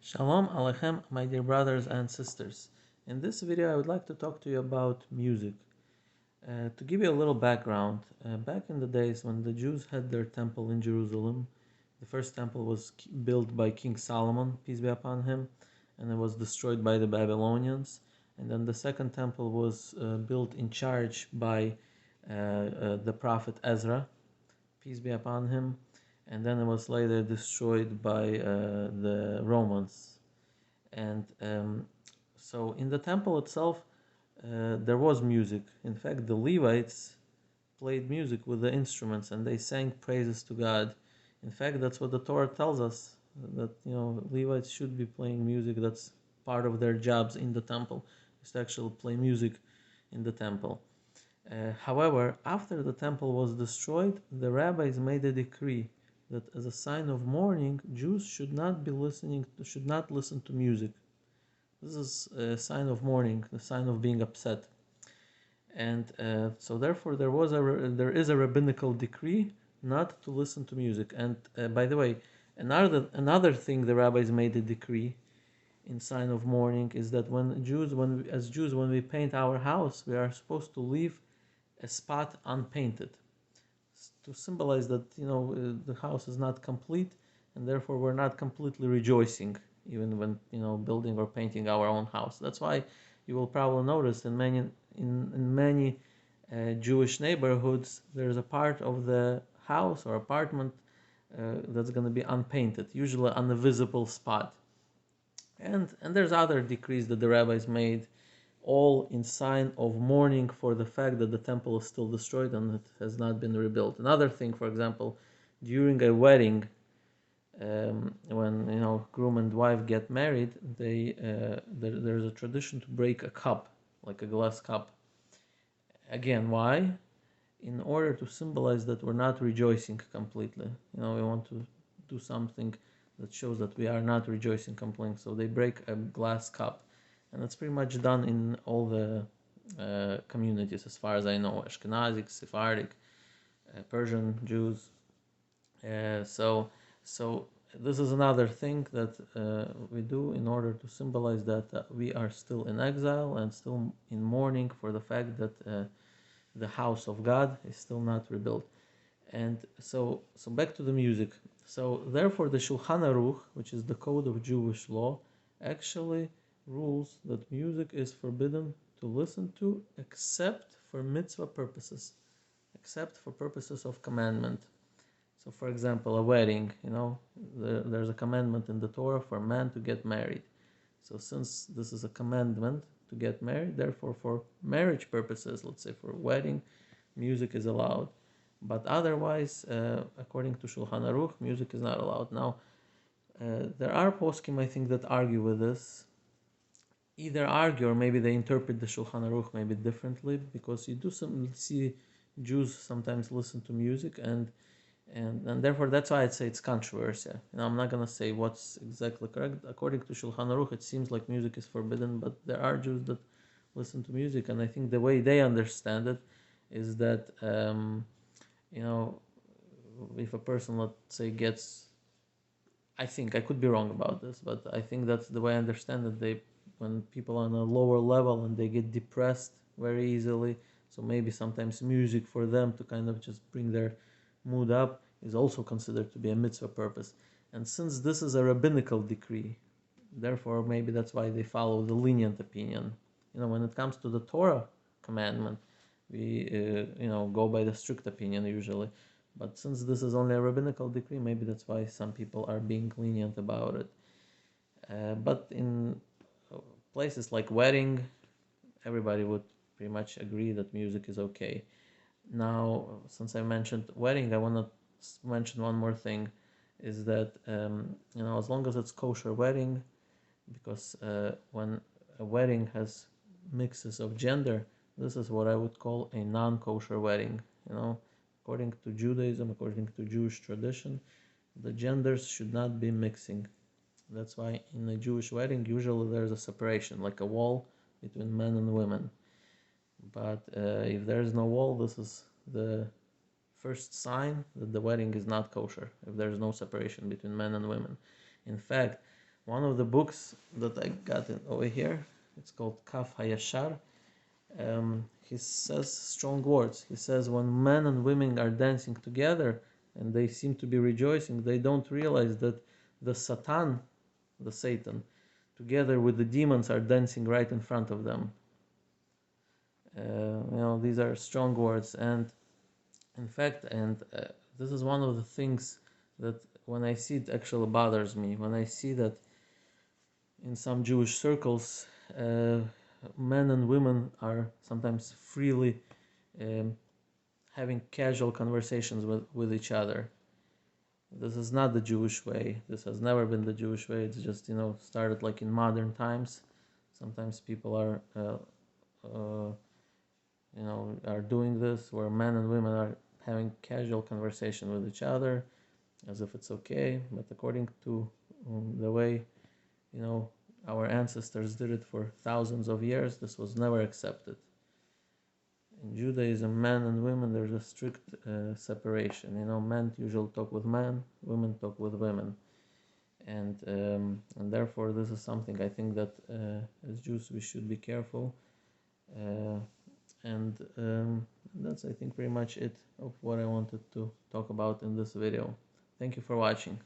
Shalom Aleichem, my dear brothers and sisters. In this video, I would like to talk to you about music. To give you a little background, back in the days when the Jews had their temple in Jerusalem, the first temple was built by King Solomon, peace be upon him, and it was destroyed by the Babylonians. And then the second temple was built in charge by the prophet Ezra, peace be upon him, and then it was later destroyed by the Romans. And so in the temple itself, there was music. In fact, the Levites played music with the instruments and they sang praises to God. In fact, that's what the Torah tells us, that Levites should be playing music. That's part of their jobs in the temple, is to actually play music in the temple. However, after the temple was destroyed, the rabbis made a decree that as a sign of mourning, Jews should not listen to music. This is a sign of mourning, a sign of being upset. And so therefore there is a rabbinical decree not to listen to music. And by the way, another thing the rabbis made a decree in sign of mourning is that as Jews, when we paint our house, we are supposed to leave a spot unpainted to symbolize that the house is not complete, and therefore we're not completely rejoicing even when building or painting our own house. That's why you will probably notice in many Jewish neighborhoods there's a part of the house or apartment that's going to be unpainted, usually on a visible spot. And there's other decrees that the rabbis made, all in sign of mourning for the fact that the temple is still destroyed and it has not been rebuilt. Another thing, for example, during a wedding, when groom and wife get married, there's a tradition to break a cup, like a glass cup. Again, why? In order to symbolize that we're not rejoicing completely. We want to do something that shows that we are not rejoicing completely. So they break a glass cup, and that's pretty much done in all the communities, as far as I know: Ashkenazic, Sephardic, Persian Jews. So this is another thing that we do in order to symbolize that we are still in exile and still in mourning for the fact that the house of God is still not rebuilt. And so back to the music. So therefore the Shulchan Aruch, which is the code of Jewish law, actually rules that music is forbidden to listen to except for mitzvah purposes, except for purposes of commandment. So for example, a wedding, there's a commandment in the Torah for a man to get married. So since this is a commandment to get married, therefore for marriage purposes, let's say for wedding, music is allowed. But otherwise, according to Shulchan Aruch, music is not allowed. Now, there are poskim, I think, that argue with this. Either argue or maybe they interpret the Shulchan Aruch maybe differently, because you do see Jews sometimes listen to music, and therefore that's why I'd say it's controversial. I'm not gonna say what's exactly correct. According to Shulchan Aruch, it seems like music is forbidden, but there are Jews that listen to music, and I think the way they understand it is that if a person, let's say, gets, I think I could be wrong about this, but I think that's the way I understand it. When people are on a lower level and they get depressed very easily, so maybe sometimes music for them to kind of just bring their mood up is also considered to be a mitzvah purpose. And since this is a rabbinical decree, therefore maybe that's why they follow the lenient opinion. When it comes to the Torah commandment, we go by the strict opinion usually. But since this is only a rabbinical decree, maybe that's why some people are being lenient about it. But in places like wedding, everybody would pretty much agree that music is okay. Now, since I mentioned wedding, I want to mention one more thing, is that as long as it's kosher wedding, because when a wedding has mixes of gender, this is what I would call a non-kosher wedding. According to Judaism, according to Jewish tradition, the genders should not be mixing. That's why in a Jewish wedding, usually there's a separation, like a wall between men and women. But if there's no wall, this is the first sign that the wedding is not kosher, if there's no separation between men and women. In fact, one of the books that I got over here, it's called Kaf Hayashar. He says strong words. He says when men and women are dancing together and they seem to be rejoicing, they don't realize that the Satan, together with the demons, are dancing right in front of them. These are strong words, and in fact, this is one of the things that when I see it actually bothers me. When I see that in some Jewish circles, men and women are sometimes freely um, having casual conversations with each other. This is not the Jewish way. This has never been the Jewish way. It's just, started like in modern times. Sometimes people are doing this where men and women are having casual conversation with each other as if it's okay. But according to the way, our ancestors did it for thousands of years, this was never accepted. In Judaism, men and women, there's a strict separation. Men usually talk with men, women talk with women, and therefore this is something I think that as Jews we should be careful. And that's, I think, pretty much it of what I wanted to talk about in this video. Thank you for watching.